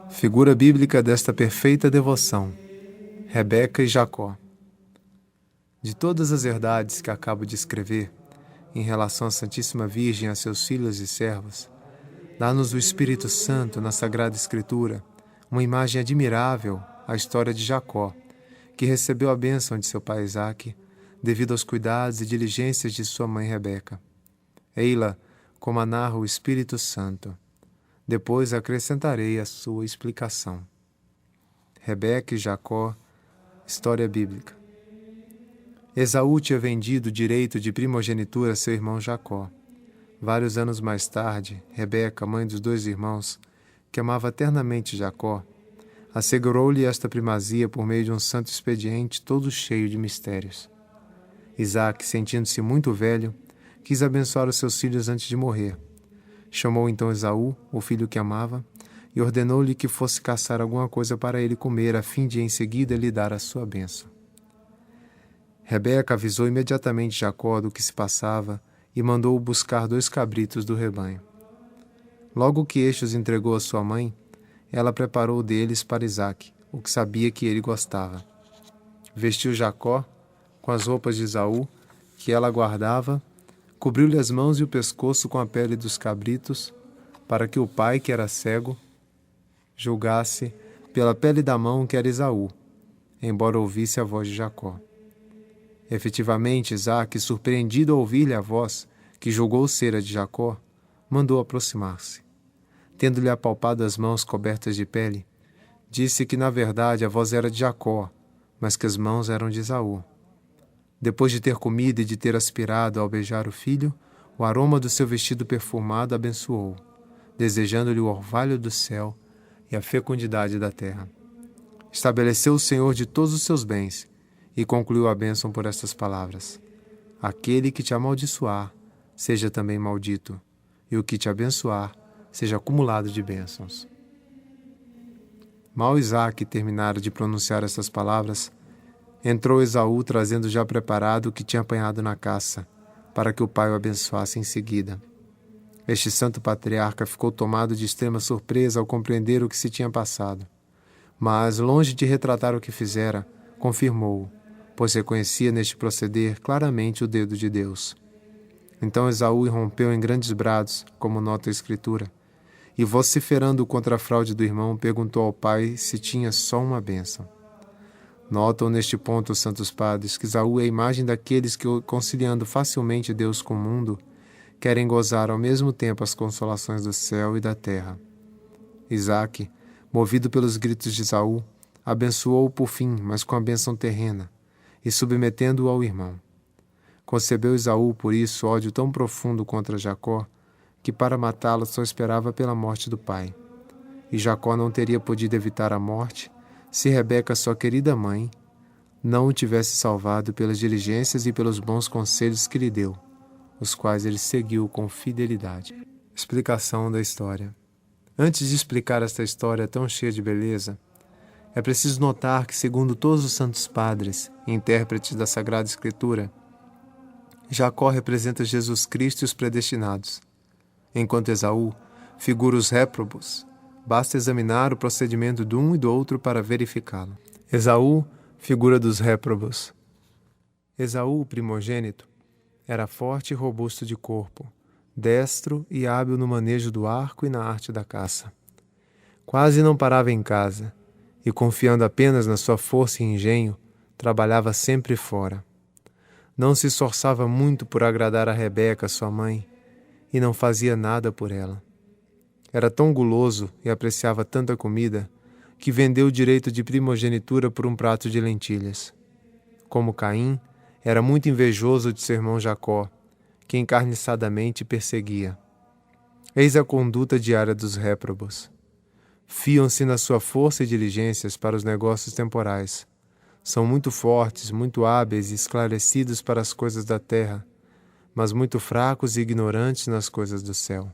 Figura bíblica desta perfeita devoção: Rebeca e Jacó. De todas as verdades que acabo de escrever em relação à Santíssima Virgem e a seus filhos e servos, dá-nos o Espírito Santo na Sagrada Escritura uma imagem admirável à história de Jacó, que recebeu a bênção de seu pai Isaque devido aos cuidados e diligências de sua mãe Rebeca. Ei-la como a narra o Espírito Santo. Depois acrescentarei a sua explicação. Rebeca e Jacó, história bíblica. Esaú tinha vendido o direito de primogenitura a seu irmão Jacó. Vários anos mais tarde, Rebeca, mãe dos dois irmãos, que amava eternamente Jacó, assegurou-lhe esta primazia por meio de um santo expediente todo cheio de mistérios. Isaque, sentindo-se muito velho, quis abençoar os seus filhos antes de morrer. Chamou então Esaú, o filho que amava, e ordenou-lhe que fosse caçar alguma coisa para ele comer, a fim de em seguida lhe dar a sua bênção. Rebeca avisou imediatamente Jacó do que se passava e mandou-o buscar 2 cabritos do rebanho. Logo que este os entregou à sua mãe, ela preparou deles para Isaque, o que sabia que ele gostava. Vestiu Jacó com as roupas de Esaú, que ela guardava, cobriu-lhe as mãos e o pescoço com a pele dos cabritos, para que o pai, que era cego, julgasse pela pele da mão que era Esaú, embora ouvisse a voz de Jacó. Efetivamente, Isaque, surpreendido ao ouvir-lhe a voz, que julgou ser a de Jacó, mandou aproximar-se. Tendo-lhe apalpado as mãos cobertas de pele, disse que na verdade a voz era de Jacó, mas que as mãos eram de Esaú. Depois de ter comido e de ter aspirado ao beijar o filho, o aroma do seu vestido perfumado abençoou, desejando-lhe o orvalho do céu e a fecundidade da terra. Estabeleceu o Senhor de todos os seus bens e concluiu a bênção por estas palavras: aquele que te amaldiçoar, seja também maldito, e o que te abençoar, seja acumulado de bênçãos. Mal Isaque terminara de pronunciar estas palavras, entrou Esaú trazendo já preparado o que tinha apanhado na caça, para que o pai o abençoasse em seguida. Este santo patriarca ficou tomado de extrema surpresa ao compreender o que se tinha passado. Mas, longe de retratar o que fizera, confirmou-o, pois reconhecia neste proceder claramente o dedo de Deus. Então Esaú irrompeu em grandes brados, como nota a Escritura, e vociferando contra a fraude do irmão, perguntou ao pai se tinha só uma bênção. Notam neste ponto os santos padres que Esaú é a imagem daqueles que, conciliando facilmente Deus com o mundo, querem gozar ao mesmo tempo as consolações do céu e da terra. Isaque, movido pelos gritos de Esaú, abençoou-o por fim, mas com a bênção terrena, e submetendo-o ao irmão. Concebeu Esaú, por isso, ódio tão profundo contra Jacó, que para matá-lo só esperava pela morte do pai. E Jacó não teria podido evitar a morte, se Rebeca, sua querida mãe, não o tivesse salvado pelas diligências e pelos bons conselhos que lhe deu, os quais ele seguiu com fidelidade. Explicação da história. Antes de explicar esta história tão cheia de beleza, é preciso notar que, segundo todos os santos padres e intérpretes da Sagrada Escritura, Jacó representa Jesus Cristo e os predestinados, enquanto Esaú figura os réprobos. Basta examinar o procedimento de um e do outro para verificá-lo. Esaú, figura dos réprobos. Esaú, o primogênito, era forte e robusto de corpo, destro e hábil no manejo do arco e na arte da caça. Quase não parava em casa, e confiando apenas na sua força e engenho, trabalhava sempre fora. Não se esforçava muito por agradar a Rebeca, sua mãe, e não fazia nada por ela. Era tão guloso e apreciava tanta comida que vendeu o direito de primogenitura por um prato de lentilhas. Como Caim, era muito invejoso de seu irmão Jacó, que encarniçadamente perseguia. Eis a conduta diária dos réprobos. Fiam-se na sua força e diligências para os negócios temporais. São muito fortes, muito hábeis e esclarecidos para as coisas da terra, mas muito fracos e ignorantes nas coisas do céu.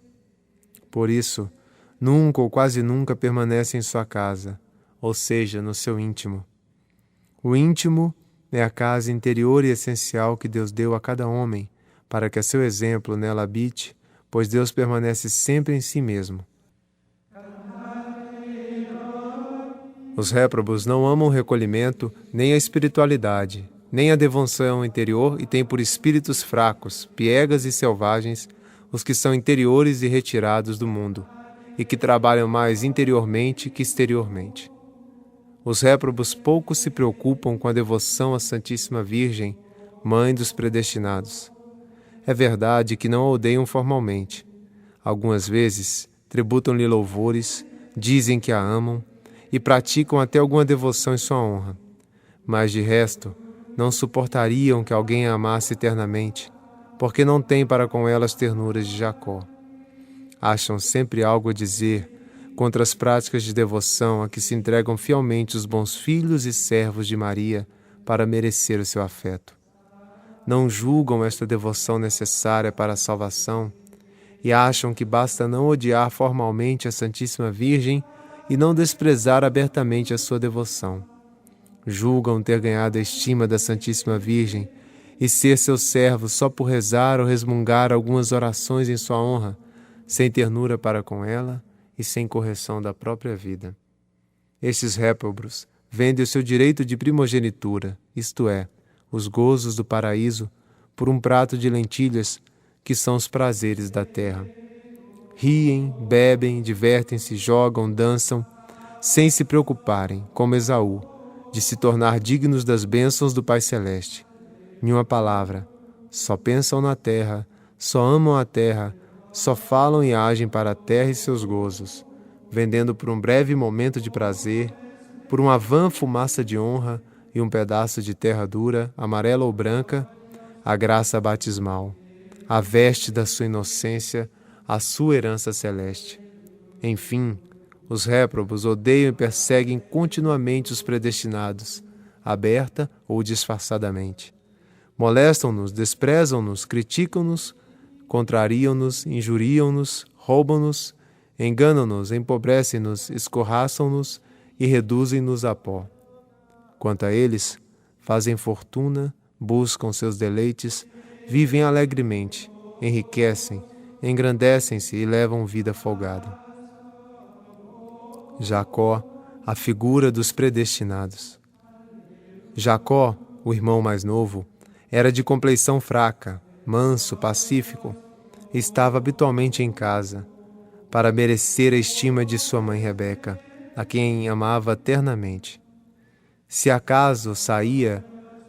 Por isso, nunca ou quase nunca permanece em sua casa, ou seja, no seu íntimo. O íntimo é a casa interior e essencial que Deus deu a cada homem, para que a seu exemplo nela habite, pois Deus permanece sempre em si mesmo. Os réprobos não amam o recolhimento, nem a espiritualidade, nem a devoção interior e têm por espíritos fracos, piegas e selvagens os que são interiores e retirados do mundo, e que trabalham mais interiormente que exteriormente. Os réprobos pouco se preocupam com a devoção à Santíssima Virgem, Mãe dos predestinados. É verdade que não a odeiam formalmente. Algumas vezes tributam-lhe louvores, dizem que a amam e praticam até alguma devoção em sua honra. Mas, de resto, não suportariam que alguém a amasse eternamente, porque não têm para com ela as ternuras de Jacó. Acham sempre algo a dizer contra as práticas de devoção a que se entregam fielmente os bons filhos e servos de Maria para merecer o seu afeto. Não julgam esta devoção necessária para a salvação e acham que basta não odiar formalmente a Santíssima Virgem e não desprezar abertamente a sua devoção. Julgam ter ganhado a estima da Santíssima Virgem e ser seus servos só por rezar ou resmungar algumas orações em sua honra, sem ternura para com ela e sem correção da própria vida. Estes réprobos vendem o seu direito de primogenitura, isto é, os gozos do paraíso, por um prato de lentilhas, que são os prazeres da terra. Riem, bebem, divertem-se, jogam, dançam, sem se preocuparem, como Esaú, de se tornar dignos das bênçãos do Pai Celeste. Em uma palavra, só pensam na terra, só amam a terra, só falam e agem para a terra e seus gozos, vendendo por um breve momento de prazer, por uma vã fumaça de honra e um pedaço de terra dura, amarela ou branca, a graça batismal, a veste da sua inocência, a sua herança celeste. Enfim, os réprobos odeiam e perseguem continuamente os predestinados, aberta ou disfarçadamente. Molestam-nos, desprezam-nos, criticam-nos, contrariam-nos, injuriam-nos, roubam-nos, enganam-nos, empobrecem-nos, escorraçam-nos e reduzem-nos a pó. Quanto a eles, fazem fortuna, buscam seus deleites, vivem alegremente, enriquecem, engrandecem-se e levam vida folgada. Jacó, a figura dos predestinados. Jacó, o irmão mais novo, era de compleição fraca, manso, pacífico, e estava habitualmente em casa, para merecer a estima de sua mãe Rebeca, a quem amava ternamente. Se acaso saía,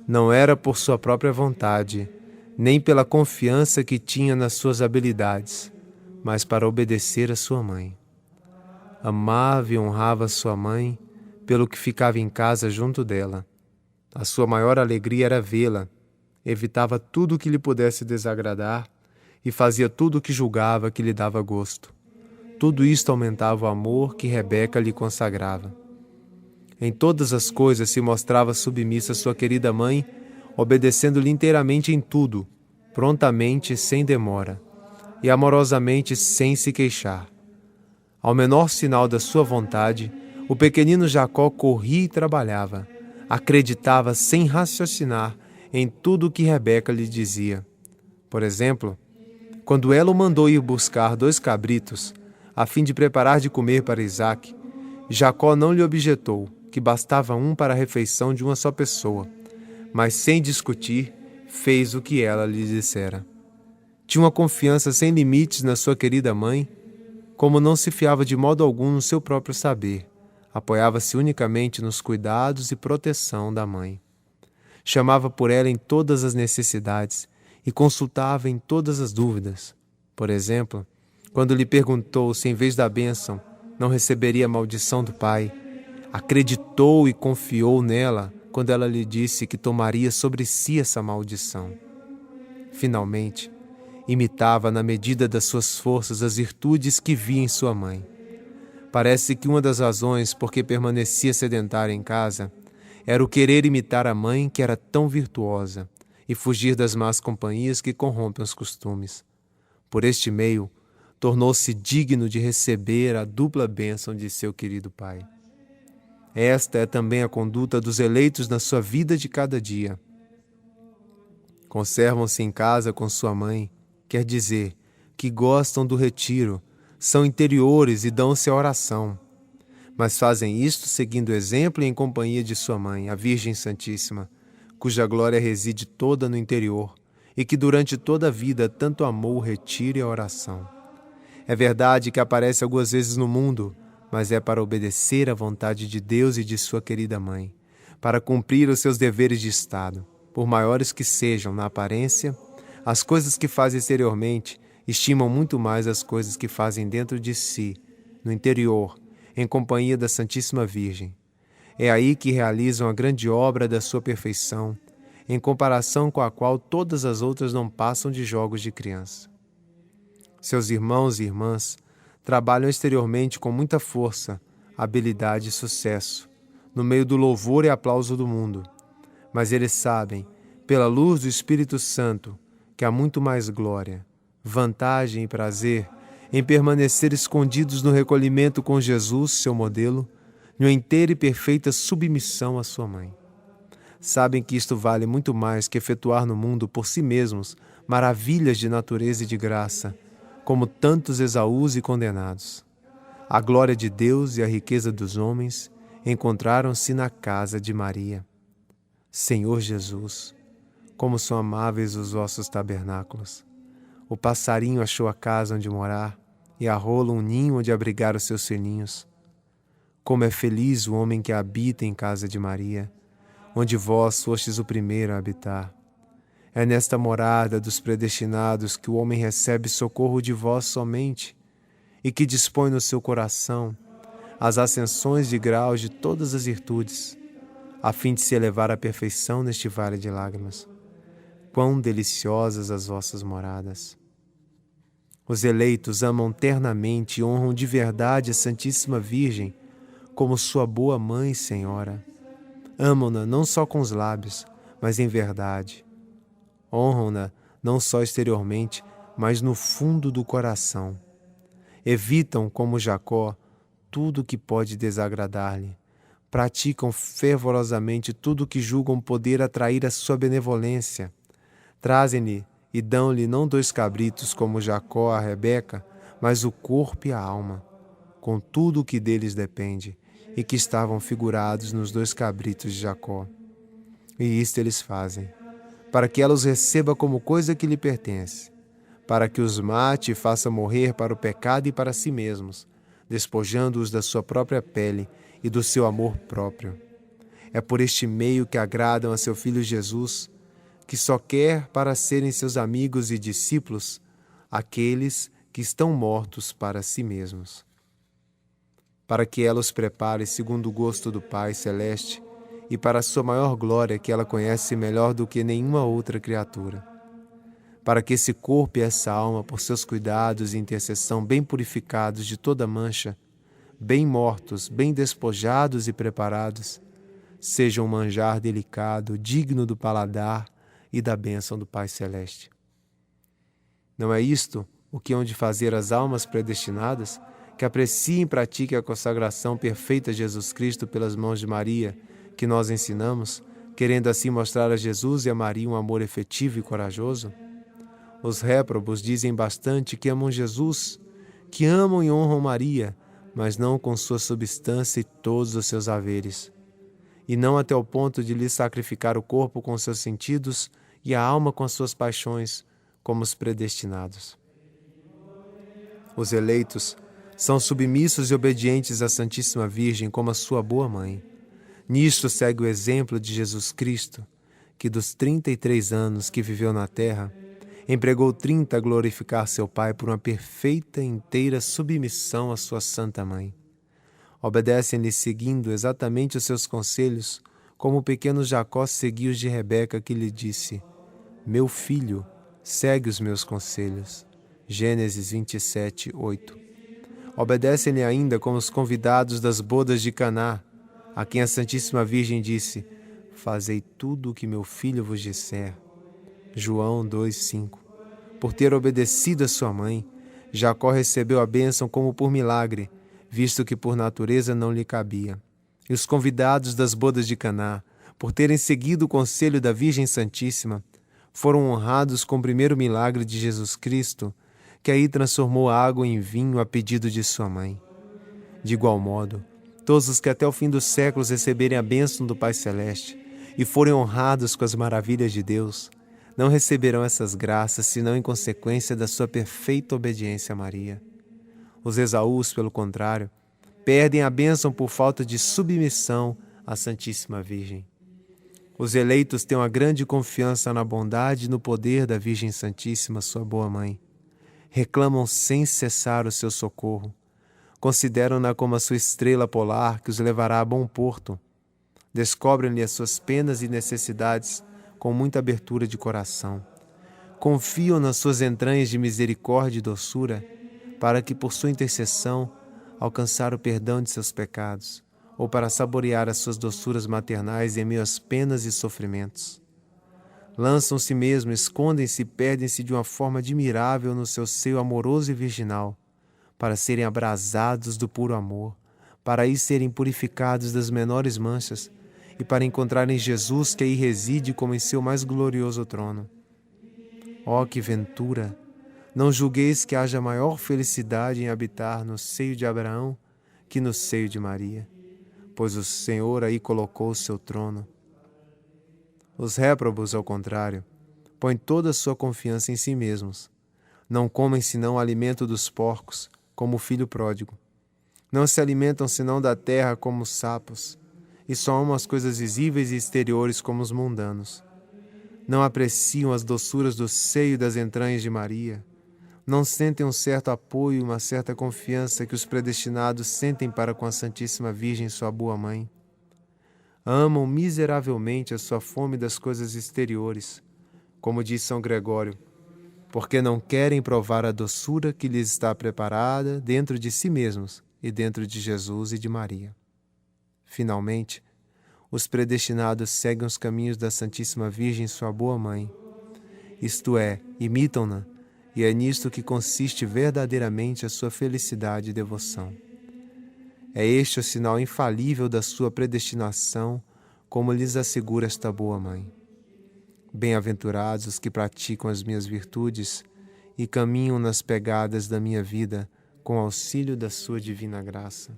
não era por sua própria vontade, nem pela confiança que tinha nas suas habilidades, mas para obedecer a sua mãe. Amava e honrava sua mãe, pelo que ficava em casa junto dela. A sua maior alegria era vê-la, evitava tudo o que lhe pudesse desagradar e fazia tudo o que julgava que lhe dava gosto. Tudo isto aumentava o amor que Rebeca lhe consagrava. Em todas as coisas se mostrava submissa à sua querida mãe, obedecendo-lhe inteiramente em tudo, prontamente, sem demora, e amorosamente, sem se queixar. Ao menor sinal da sua vontade, o pequenino Jacó corria e trabalhava, acreditava sem raciocinar em tudo o que Rebeca lhe dizia. Por exemplo, quando ela o mandou ir buscar 2 cabritos, a fim de preparar de comer para Isaque, Jacó não lhe objetou que bastava um para a refeição de uma só pessoa, mas sem discutir, fez o que ela lhe dissera. Tinha uma confiança sem limites na sua querida mãe, como não se fiava de modo algum no seu próprio saber, apoiava-se unicamente nos cuidados e proteção da mãe. Chamava por ela em todas as necessidades e consultava em todas as dúvidas. Por exemplo, quando lhe perguntou se em vez da bênção não receberia a maldição do pai, acreditou e confiou nela quando ela lhe disse que tomaria sobre si essa maldição. Finalmente, imitava na medida das suas forças as virtudes que via em sua mãe. Parece que uma das razões por que permanecia sedentária em casa era o querer imitar a mãe que era tão virtuosa e fugir das más companhias que corrompem os costumes. Por este meio, tornou-se digno de receber a dupla bênção de seu querido pai. Esta é também a conduta dos eleitos na sua vida de cada dia. Conservam-se em casa com sua mãe, quer dizer, que gostam do retiro, são interiores e dão-se à oração. mas fazem isto seguindo o exemplo e em companhia de sua mãe, a Virgem Santíssima, cuja glória reside toda no interior e que durante toda a vida tanto amou o retiro e a oração. É verdade que aparece algumas vezes no mundo, mas é para obedecer à vontade de Deus e de sua querida mãe, para cumprir os seus deveres de Estado, por maiores que sejam na aparência. As coisas que fazem exteriormente estimam muito mais as coisas que fazem dentro de si, no interior, em companhia da Santíssima Virgem. É aí que realizam a grande obra da sua perfeição, em comparação com a qual todas as outras não passam de jogos de criança. Seus irmãos e irmãs trabalham exteriormente com muita força, habilidade e sucesso, no meio do louvor e aplauso do mundo, mas eles sabem, pela luz do Espírito Santo, que há muito mais glória, vantagem e prazer em permanecer escondidos no recolhimento com Jesus, seu modelo, numa inteira e perfeita submissão à sua mãe. Sabem que isto vale muito mais que efetuar no mundo por si mesmos maravilhas de natureza e de graça, como tantos Esaús e condenados. A glória de Deus e a riqueza dos homens encontraram-se na casa de Maria. Senhor Jesus, como são amáveis os vossos tabernáculos! O passarinho achou a casa onde morar, e a rola um ninho onde abrigar os seus filhinhos. Como é feliz o homem que habita em casa de Maria, onde vós fostes o primeiro a habitar. É nesta morada dos predestinados que o homem recebe socorro de vós somente, e que dispõe no seu coração as ascensões de graus de todas as virtudes, a fim de se elevar à perfeição neste vale de lágrimas. Quão deliciosas as vossas moradas! Os eleitos amam ternamente e honram de verdade a Santíssima Virgem como sua boa mãe e senhora. Amam-na não só com os lábios, mas em verdade. Honram-na não só exteriormente, mas no fundo do coração. Evitam, como Jacó, tudo que pode desagradar-lhe. Praticam fervorosamente tudo que julgam poder atrair a sua benevolência. Trazem-lhe e dão-lhe não 2 cabritos como Jacó a Rebeca, mas o corpo e a alma, com tudo o que deles depende, e que estavam figurados nos 2 cabritos de Jacó. E isto eles fazem, para que ela os receba como coisa que lhe pertence, para que os mate e faça morrer para o pecado e para si mesmos, despojando-os da sua própria pele e do seu amor próprio. É por este meio que agradam a seu Filho Jesus, que só quer para serem seus amigos e discípulos aqueles que estão mortos para si mesmos. Para que ela os prepare segundo o gosto do Pai Celeste e para a sua maior glória que ela conhece melhor do que nenhuma outra criatura. Para que esse corpo e essa alma, por seus cuidados e intercessão bem purificados de toda mancha, bem mortos, bem despojados e preparados, sejam um manjar delicado, digno do paladar e da bênção do Pai Celeste. Não é isto o que hão de fazer as almas predestinadas, que apreciem e pratiquem a consagração perfeita a Jesus Cristo pelas mãos de Maria, que nós ensinamos, querendo assim mostrar a Jesus e a Maria um amor efetivo e corajoso? Os réprobos dizem bastante que amam Jesus, que amam e honram Maria, mas não com sua substância e todos os seus haveres, e não até o ponto de lhe sacrificar o corpo com seus sentidos e a alma com as suas paixões, como os predestinados. Os eleitos são submissos e obedientes à Santíssima Virgem como a sua boa mãe. Nisto segue o exemplo de Jesus Cristo, que dos 33 anos que viveu na terra, empregou 30 a glorificar seu Pai por uma perfeita e inteira submissão à sua Santa Mãe. Obedecem-lhe seguindo exatamente os seus conselhos, como o pequeno Jacó seguiu os de Rebeca, que lhe disse: Meu filho, segue os meus conselhos. Gênesis 27, 8. Obedecem-lhe ainda como os convidados das bodas de Caná, a quem a Santíssima Virgem disse: Fazei tudo o que meu filho vos disser. João 2,5. Por ter obedecido a sua mãe, Jacó recebeu a bênção como por milagre, visto que por natureza não lhe cabia. E os convidados das bodas de Caná, por terem seguido o conselho da Virgem Santíssima, foram honrados com o primeiro milagre de Jesus Cristo, que aí transformou a água em vinho a pedido de sua mãe. De igual modo, Todos os que até o fim dos séculos receberem a bênção do Pai Celeste e forem honrados com as maravilhas de Deus, não receberão essas graças senão em consequência da sua perfeita obediência a Maria. Os Esaús, pelo contrário, perdem a bênção por falta de submissão à Santíssima Virgem. Os eleitos têm uma grande confiança na bondade e no poder da Virgem Santíssima, sua boa mãe. Reclamam sem cessar o seu socorro. Consideram-na como a sua estrela polar que os levará a bom porto. Descobrem-lhe as suas penas e necessidades com muita abertura de coração. Confiam nas suas entranhas de misericórdia e doçura, para que, por sua intercessão, alcançar o perdão de seus pecados, ou para saborear as suas doçuras maternais em meio às penas e sofrimentos. Lançam-se mesmo, escondem-se e perdem-se de uma forma admirável no seu seio amoroso e virginal, para serem abrasados do puro amor, para aí serem purificados das menores manchas e para encontrarem Jesus que aí reside como em seu mais glorioso trono. Ó, que ventura! Não julgueis que haja maior felicidade em habitar no seio de Abraão que no seio de Maria, pois o Senhor aí colocou o seu trono. Os réprobos, ao contrário, põem toda a sua confiança em si mesmos. Não comem senão o alimento dos porcos, como o filho pródigo. Não se alimentam senão da terra como os sapos, e só amam as coisas visíveis e exteriores como os mundanos. Não apreciam as doçuras do seio e das entranhas de Maria. Não sentem um certo apoio e uma certa confiança que os predestinados sentem para com a Santíssima Virgem, sua boa mãe. Amam miseravelmente a sua fome das coisas exteriores, como diz São Gregório, porque não querem provar a doçura que lhes está preparada dentro de si mesmos e dentro de Jesus e de Maria. Finalmente, os predestinados seguem os caminhos da Santíssima Virgem, sua boa mãe. Isto é, imitam-na, e é nisto que consiste verdadeiramente a sua felicidade e devoção. É este o sinal infalível da sua predestinação, como lhes assegura esta boa mãe. Bem-aventurados os que praticam as minhas virtudes e caminham nas pegadas da minha vida com auxílio da sua divina graça.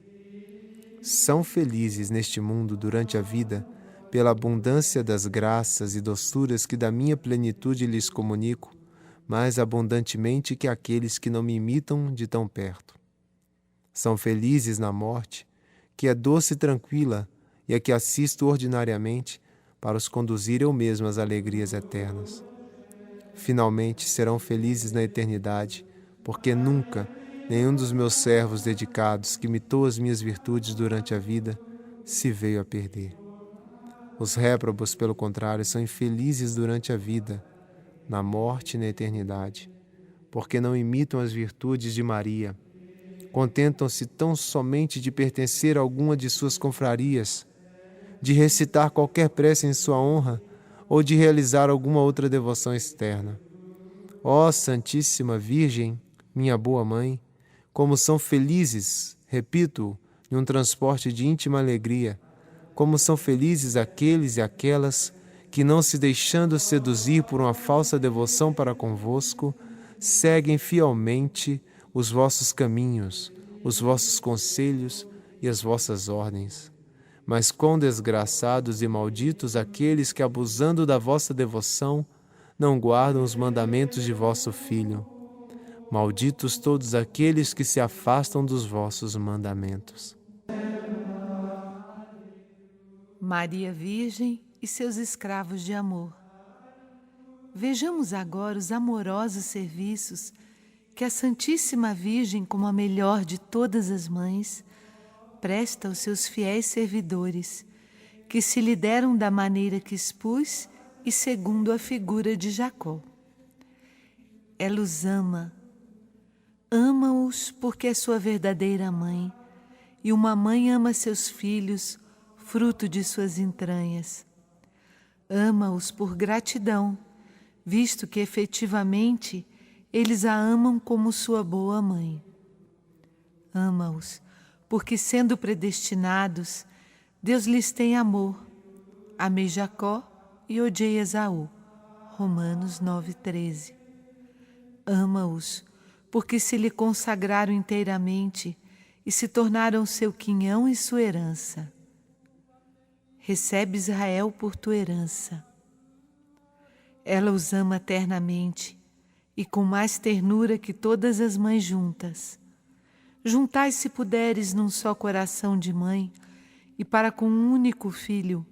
São felizes neste mundo durante a vida pela abundância das graças e doçuras que da minha plenitude lhes comunico, mais abundantemente que aqueles que não me imitam de tão perto. São felizes na morte, que é doce e tranquila, e a que assisto ordinariamente para os conduzir eu mesmo às alegrias eternas. Finalmente serão felizes na eternidade, porque nunca nenhum dos meus servos dedicados que imitou as minhas virtudes durante a vida se veio a perder. Os réprobos, pelo contrário, são infelizes durante a vida, na morte e na eternidade, porque não imitam as virtudes de Maria. Contentam-se tão somente de pertencer a alguma de suas confrarias, de recitar qualquer prece em sua honra ou de realizar alguma outra devoção externa. Ó Santíssima Virgem, minha boa mãe, como são felizes, repito, em um transporte de íntima alegria, como são felizes aqueles e aquelas que, não se deixando seduzir por uma falsa devoção para convosco, seguem fielmente os vossos caminhos, os vossos conselhos e as vossas ordens. Mas quão desgraçados e malditos aqueles que, abusando da vossa devoção, não guardam os mandamentos de vosso Filho. Malditos todos aqueles que se afastam dos vossos mandamentos. Maria Virgem e seus escravos de amor. Vejamos agora os amorosos serviços que a Santíssima Virgem, como a melhor de todas as mães, presta aos seus fiéis servidores, que se lhe deram da maneira que expus e segundo a figura de Jacó. Ela os ama-os porque é sua verdadeira mãe, e uma mãe ama seus filhos, fruto de suas entranhas. Ama-os por gratidão, visto que efetivamente eles a amam como sua boa mãe. Ama-os porque, sendo predestinados, Deus lhes tem amor. Amei Jacó e odiei Esaú. Romanos 9:13. Ama-os porque se lhe consagraram inteiramente e se tornaram seu quinhão e sua herança. Recebe Israel por tua herança. Ela os ama eternamente e com mais ternura que todas as mães juntas. Juntai, se puderes, num só coração de mãe, e para com um único filho,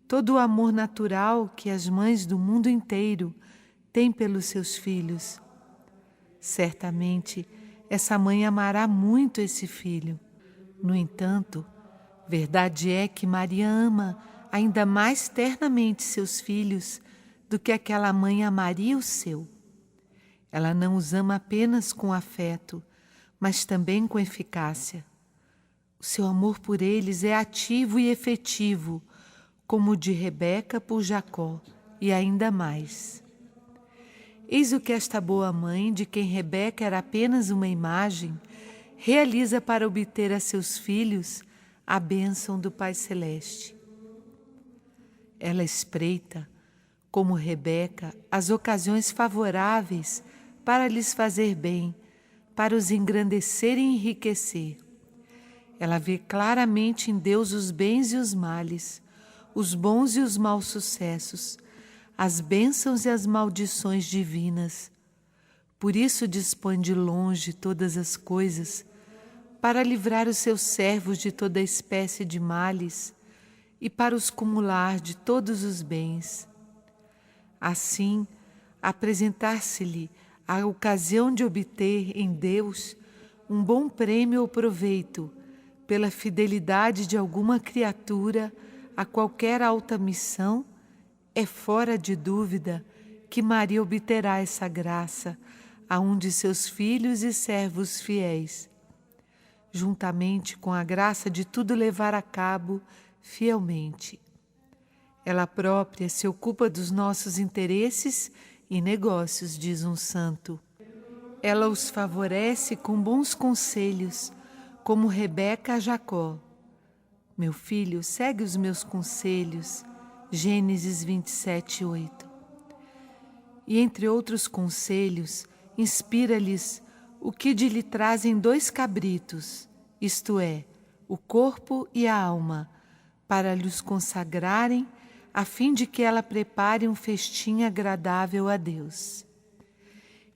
todo o amor natural que as mães do mundo inteiro têm pelos seus filhos. Certamente, essa mãe amará muito esse filho. No entanto, verdade é que Maria ama ainda mais ternamente seus filhos do que aquela mãe amaria o seu. Ela não os ama apenas com afeto, mas também com eficácia. O seu amor por eles é ativo e efetivo, como o de Rebeca por Jacó, e ainda mais. Eis o que esta boa mãe, de quem Rebeca era apenas uma imagem, realiza para obter a seus filhos a bênção do Pai Celeste. Ela espreita, como Rebeca, as ocasiões favoráveis para lhes fazer bem, para os engrandecer e enriquecer. Ela vê claramente em Deus os bens e os males, os bons e os maus sucessos, as bênçãos e as maldições divinas. Por isso dispõe de longe todas as coisas, para livrar os seus servos de toda espécie de males e para os cumular de todos os bens. Assim, apresentar-se-lhe a ocasião de obter em Deus um bom prêmio ou proveito pela fidelidade de alguma criatura a qualquer alta missão, é fora de dúvida que Maria obterá essa graça a um de seus filhos e servos fiéis, juntamente com a graça de tudo levar a cabo fielmente. Ela própria se ocupa dos nossos interesses e negócios, diz um santo. Ela os favorece com bons conselhos, como Rebeca a Jacó. Meu filho, segue os meus conselhos. Gênesis 27, 8. E entre outros conselhos, inspira-lhes o que de lhe trazem 2 cabritos, isto é, o corpo e a alma, para lhes consagrarem, a fim de que ela prepare um festim agradável a Deus.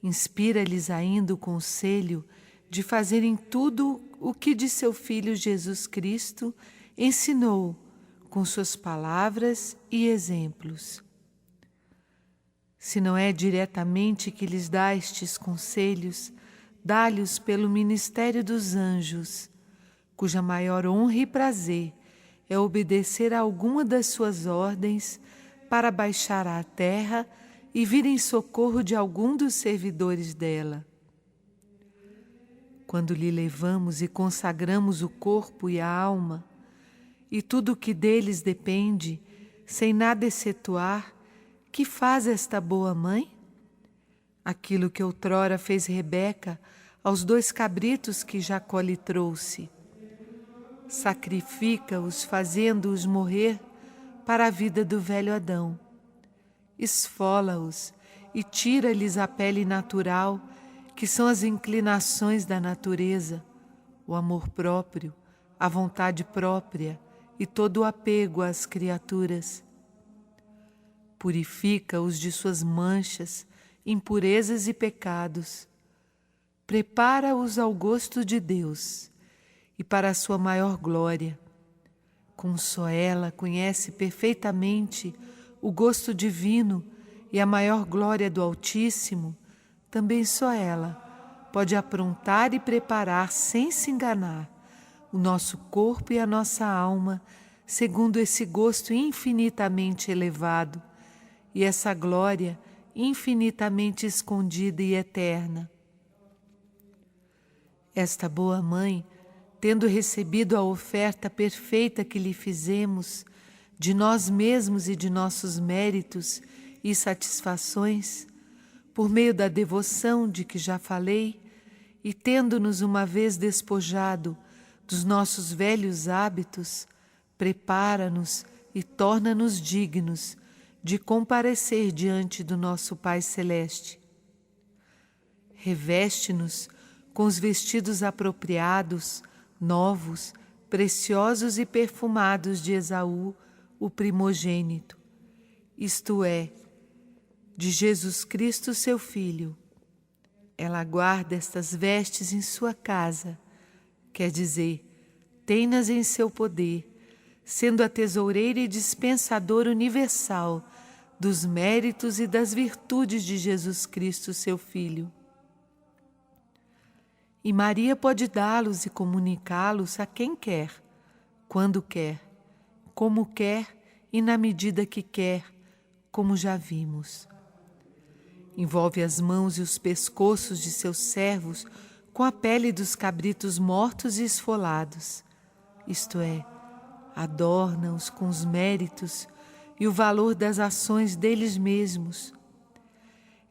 Inspira-lhes ainda o conselho de fazerem tudo o que de seu Filho Jesus Cristo ensinou com suas palavras e exemplos. Se não é diretamente que lhes dá estes conselhos, dá-lhes pelo ministério dos anjos, cuja maior honra e prazer é obedecer a alguma das suas ordens para baixar à terra e vir em socorro de algum dos servidores dela. Quando lhe levamos e consagramos o corpo e a alma, e tudo o que deles depende, sem nada excetuar, que faz esta boa mãe? Aquilo que outrora fez Rebeca aos 2 cabritos que Jacó lhe trouxe. Sacrifica-os, fazendo-os morrer para a vida do velho Adão. Esfola-os e tira-lhes a pele natural, que são as inclinações da natureza, o amor próprio, a vontade própria e todo o apego às criaturas. Purifica-os de suas manchas, impurezas e pecados. Prepara-os ao gosto de Deus e para a sua maior glória. Como só ela conhece perfeitamente o gosto divino e a maior glória do Altíssimo, também só ela pode aprontar e preparar sem se enganar o nosso corpo e a nossa alma segundo esse gosto infinitamente elevado e essa glória infinitamente escondida e eterna. Esta boa mãe, tendo recebido a oferta perfeita que lhe fizemos, de nós mesmos e de nossos méritos e satisfações, por meio da devoção de que já falei, e tendo-nos uma vez despojado dos nossos velhos hábitos, prepara-nos e torna-nos dignos de comparecer diante do nosso Pai Celeste. Reveste-nos com os vestidos apropriados novos, preciosos e perfumados de Esaú, o primogênito, isto é, de Jesus Cristo, seu Filho. Ela guarda estas vestes em sua casa, quer dizer, tem-nas em seu poder, sendo a tesoureira e dispensadora universal dos méritos e das virtudes de Jesus Cristo, seu Filho. E Maria pode dá-los e comunicá-los a quem quer, quando quer, como quer e na medida que quer, como já vimos. Envolve as mãos e os pescoços de seus servos com a pele dos cabritos mortos e esfolados, isto é, adorna-os com os méritos e o valor das ações deles mesmos.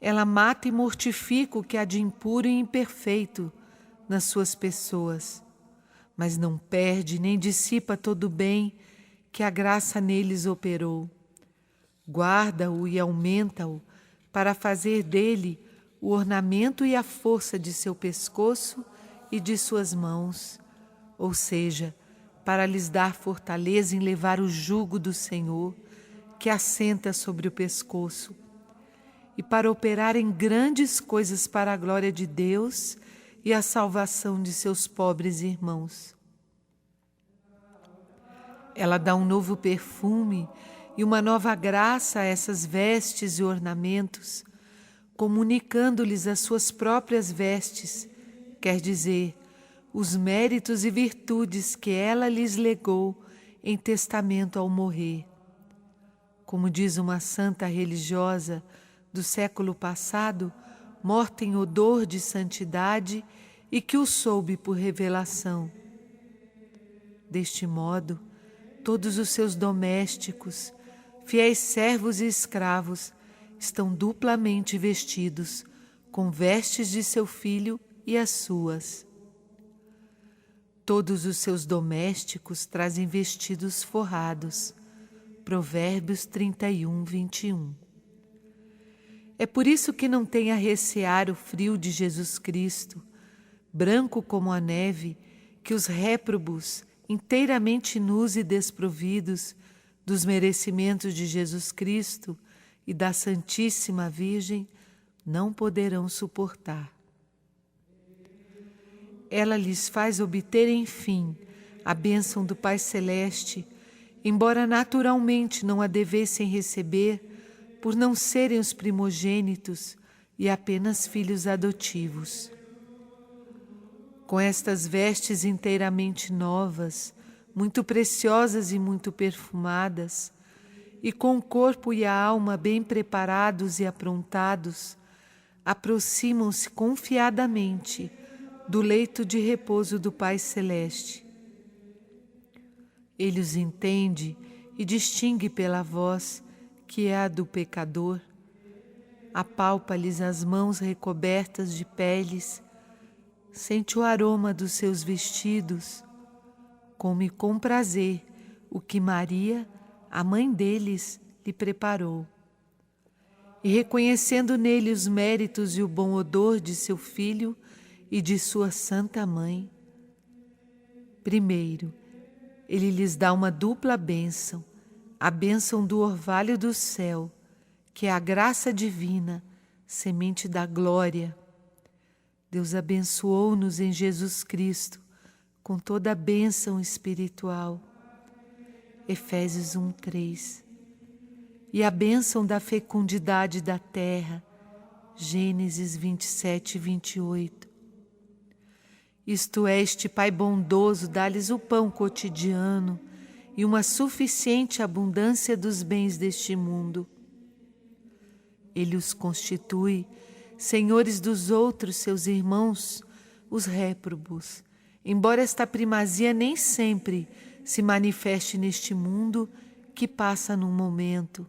Ela mata e mortifica o que há de impuro e imperfeito nas suas pessoas, mas não perde nem dissipa todo o bem que a graça neles operou. Guarda-o e aumenta-o para fazer dele o ornamento e a força de seu pescoço e de suas mãos, ou seja, para lhes dar fortaleza em levar o jugo do Senhor, que assenta sobre o pescoço, e para operarem grandes coisas para a glória de Deus e a salvação de seus pobres irmãos. Ela dá um novo perfume e uma nova graça a essas vestes e ornamentos, comunicando-lhes as suas próprias vestes, quer dizer, os méritos e virtudes que ela lhes legou em testamento ao morrer. Como diz uma santa religiosa do século passado, morta em odor de santidade e que o soube por revelação. Deste modo, todos os seus domésticos, fiéis servos e escravos, estão duplamente vestidos, com vestes de seu filho e as suas. Todos os seus domésticos trazem vestidos forrados. Provérbios 31, 21. É por isso que não tem a recear o frio de Jesus Cristo, branco como a neve, que os réprobos, inteiramente nus e desprovidos dos merecimentos de Jesus Cristo e da Santíssima Virgem, não poderão suportar. Ela lhes faz obter, enfim, a bênção do Pai Celeste, embora naturalmente não a devessem receber, por não serem os primogênitos e apenas filhos adotivos. Com estas vestes inteiramente novas, muito preciosas e muito perfumadas, e com o corpo e a alma bem preparados e aprontados, aproximam-se confiadamente do leito de repouso do Pai Celeste. Ele os entende e distingue pela voz, que é a do pecador, apalpa-lhes as mãos recobertas de peles, sente o aroma dos seus vestidos, come com prazer o que Maria, a mãe deles, lhe preparou. E reconhecendo nele os méritos e o bom odor de seu filho e de sua santa mãe, primeiro, ele lhes dá uma dupla bênção, a bênção do orvalho do céu, que é a graça divina, semente da glória. Deus abençoou-nos em Jesus Cristo com toda a bênção espiritual. Efésios 1:3. E a bênção da fecundidade da terra. Gênesis 27, 28. Isto é, este Pai bondoso dá-lhes o pão cotidiano e uma suficiente abundância dos bens deste mundo. Ele os constitui senhores dos outros seus irmãos, os réprobos, embora esta primazia nem sempre se manifeste neste mundo que passa num momento.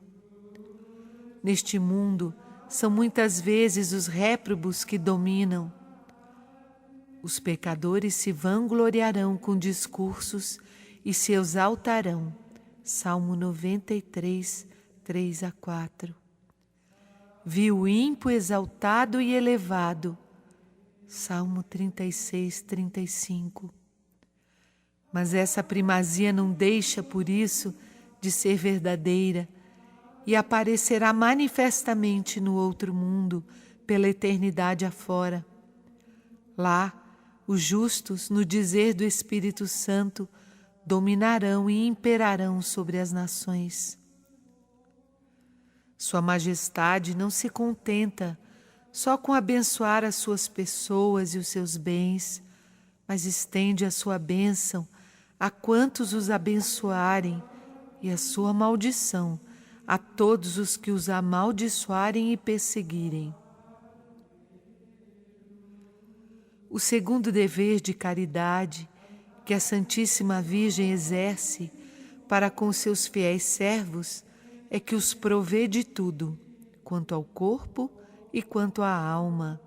Neste mundo, são muitas vezes os réprobos que dominam. Os pecadores se vangloriarão com discursos e se exaltarão. Salmo 93, 3-4. Vi o ímpio exaltado e elevado. Salmo 36, 35. Mas essa primazia não deixa, por isso, de ser verdadeira e aparecerá manifestamente no outro mundo, pela eternidade afora. Lá, os justos, no dizer do Espírito Santo, dominarão e imperarão sobre as nações. Sua Majestade não se contenta só com abençoar as suas pessoas e os seus bens, mas estende a sua bênção a quantos os abençoarem e a sua maldição a todos os que os amaldiçoarem e perseguirem. O segundo dever de caridade que a Santíssima Virgem exerce para com seus fiéis servos é que os provê de tudo, quanto ao corpo e quanto à alma.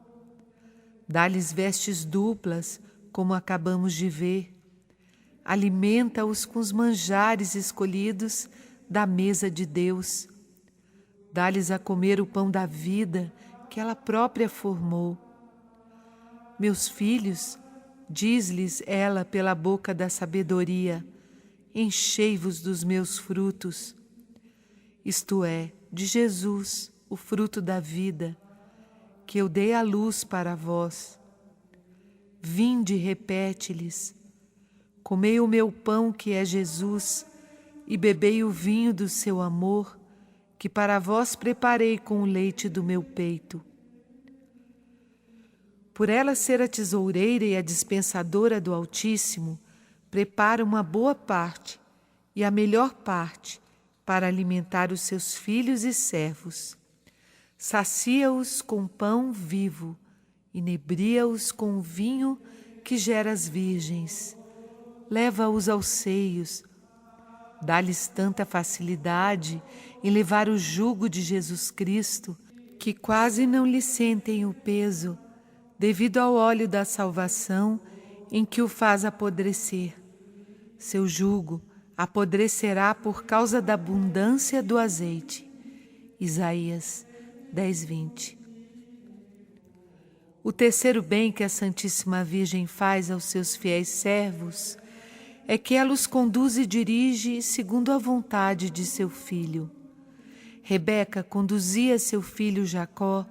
Dá-lhes vestes duplas, como acabamos de ver. Alimenta-os com os manjares escolhidos da mesa de Deus. Dá-lhes a comer o pão da vida que ela própria formou. Meus filhos, diz-lhes ela pela boca da sabedoria, enchei-vos dos meus frutos, isto é, de Jesus, o fruto da vida, que eu dei à luz para vós. Vinde, repete-lhes, comei o meu pão que é Jesus, e bebei o vinho do seu amor, que para vós preparei com o leite do meu peito. Por ela ser a tesoureira e a dispensadora do Altíssimo, prepara uma boa parte e a melhor parte para alimentar os seus filhos e servos. Sacia-os com pão vivo, inebria-os com o vinho que gera as virgens. Leva-os aos seios, dá-lhes tanta facilidade em levar o jugo de Jesus Cristo, que quase não lhe sentem o peso, devido ao óleo da salvação em que o faz apodrecer. Seu jugo apodrecerá por causa da abundância do azeite. Isaías 10:20. O terceiro bem que a Santíssima Virgem faz aos seus fiéis servos é que ela os conduz e dirige segundo a vontade de seu filho. Rebeca conduzia seu filho Jacó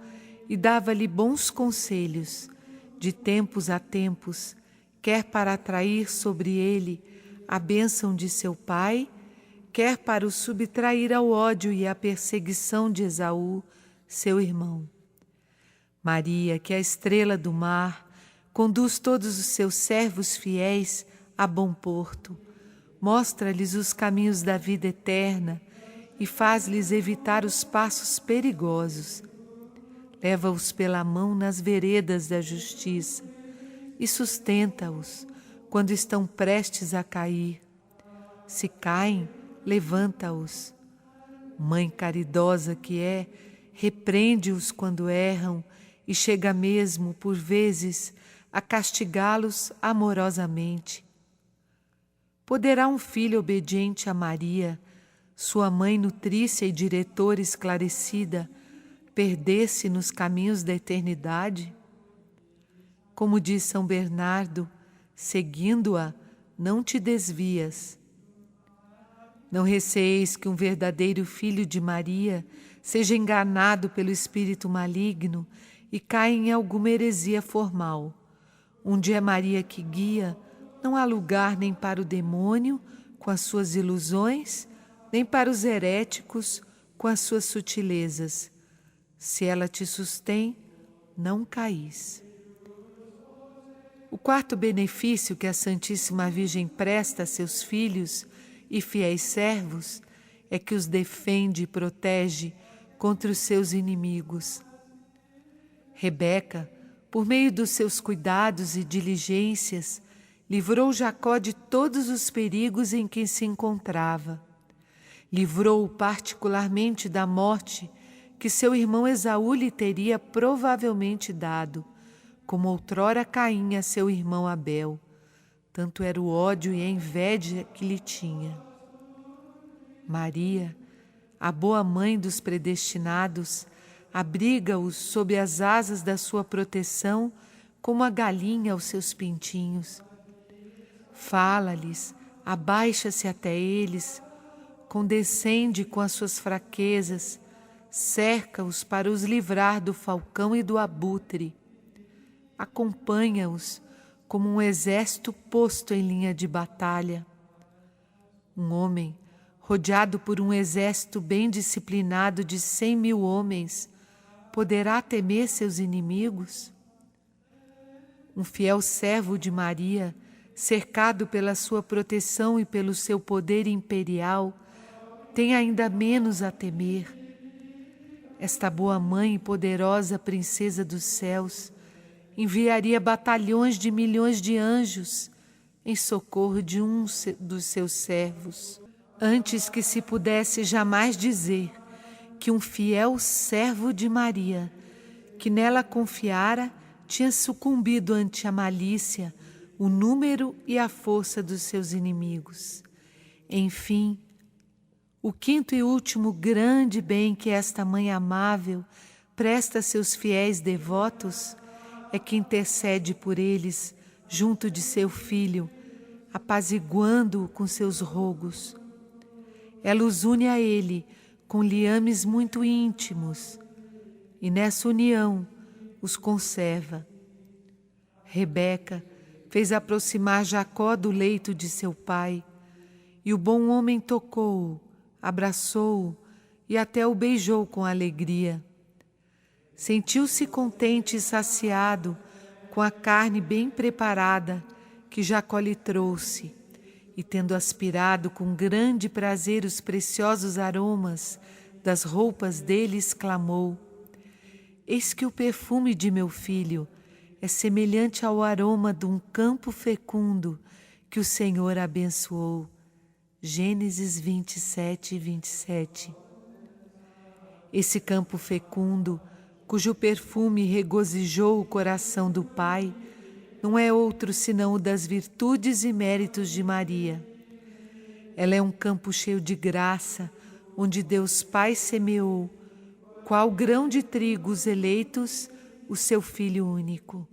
e dava-lhe bons conselhos, de tempos a tempos, quer para atrair sobre ele a bênção de seu pai, quer para o subtrair ao ódio e à perseguição de Esaú, seu irmão. Maria, que é a estrela do mar, conduz todos os seus servos fiéis a bom porto, mostra-lhes os caminhos da vida eterna e faz-lhes evitar os passos perigosos. Leva-os pela mão nas veredas da justiça e sustenta-os quando estão prestes a cair. Se caem, levanta-os. Mãe caridosa que é, repreende-os quando erram e chega mesmo, por vezes, a castigá-los amorosamente. Poderá um filho obediente a Maria, sua mãe nutrícia e diretora esclarecida, perder-se nos caminhos da eternidade? Como diz São Bernardo, seguindo-a, não te desvias. Não receeis que um verdadeiro filho de Maria seja enganado pelo espírito maligno e caia em alguma heresia formal. Onde é Maria que guia, não há lugar nem para o demônio com as suas ilusões, nem para os heréticos com as suas sutilezas. Se ela te sustém, não caís. O quarto benefício que a Santíssima Virgem presta a seus filhos e fiéis servos é que os defende e protege contra os seus inimigos. Rebeca, por meio dos seus cuidados e diligências, livrou Jacó de todos os perigos em que se encontrava. Livrou-o particularmente da morte que seu irmão Esaú lhe teria provavelmente dado, como outrora Caim a seu irmão Abel. Tanto era o ódio e a inveja que lhe tinha. Maria, a boa mãe dos predestinados, abriga-os sob as asas da sua proteção como a galinha aos seus pintinhos. Fala-lhes, abaixa-se até eles, condescende com as suas fraquezas, cerca-os para os livrar do falcão e do abutre. Acompanha-os como um exército posto em linha de batalha. Um homem, rodeado por um exército bem disciplinado de 100.000 homens, poderá temer seus inimigos? Um fiel servo de Maria, cercado pela sua proteção e pelo seu poder imperial, tem ainda menos a temer. Esta boa mãe e poderosa princesa dos céus enviaria batalhões de milhões de anjos em socorro de um dos seus servos, antes que se pudesse jamais dizer que um fiel servo de Maria, que nela confiara, tinha sucumbido ante a malícia, o número e a força dos seus inimigos. Enfim, o quinto e último grande bem que esta mãe amável presta a seus fiéis devotos é que intercede por eles junto de seu filho, apaziguando-o com seus rogos. Ela os une a ele com liames muito íntimos e nessa união os conserva. Rebeca fez aproximar Jacó do leito de seu pai e o bom homem tocou-o, abraçou-o e até o beijou com alegria. Sentiu-se contente e saciado com a carne bem preparada que Jacó lhe trouxe, e tendo aspirado com grande prazer os preciosos aromas das roupas dele, exclamou: Eis que o perfume de meu filho é semelhante ao aroma de um campo fecundo que o Senhor abençoou. Gênesis 27, 27. Esse campo fecundo, cujo perfume regozijou o coração do Pai, não é outro senão o das virtudes e méritos de Maria. Ela é um campo cheio de graça, onde Deus Pai semeou, qual grão de trigo os eleitos, o seu Filho único.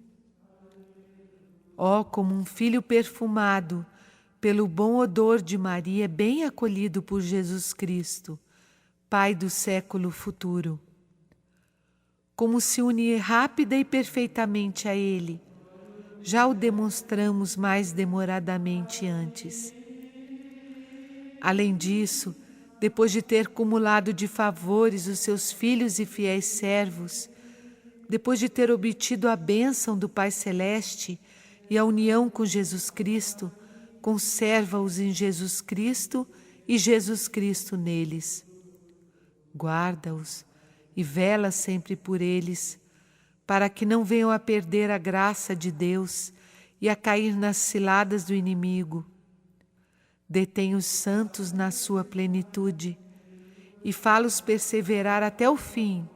Ó, como um filho perfumado, pelo bom odor de Maria, bem acolhido por Jesus Cristo, Pai do século futuro. Como se une rápida e perfeitamente a Ele, já o demonstramos mais demoradamente antes. Além disso, depois de ter cumulado de favores os seus filhos e fiéis servos, depois de ter obtido a bênção do Pai Celeste e a união com Jesus Cristo, conserva-os em Jesus Cristo e Jesus Cristo neles. Guarda-os e vela sempre por eles, para que não venham a perder a graça de Deus e a cair nas ciladas do inimigo. Detém os santos na sua plenitude e fá-los perseverar até o fim.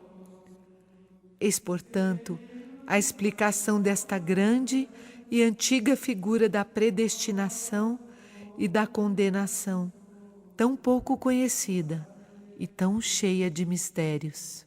Eis, portanto, a explicação desta grande e antiga figura da predestinação e da condenação, tão pouco conhecida e tão cheia de mistérios.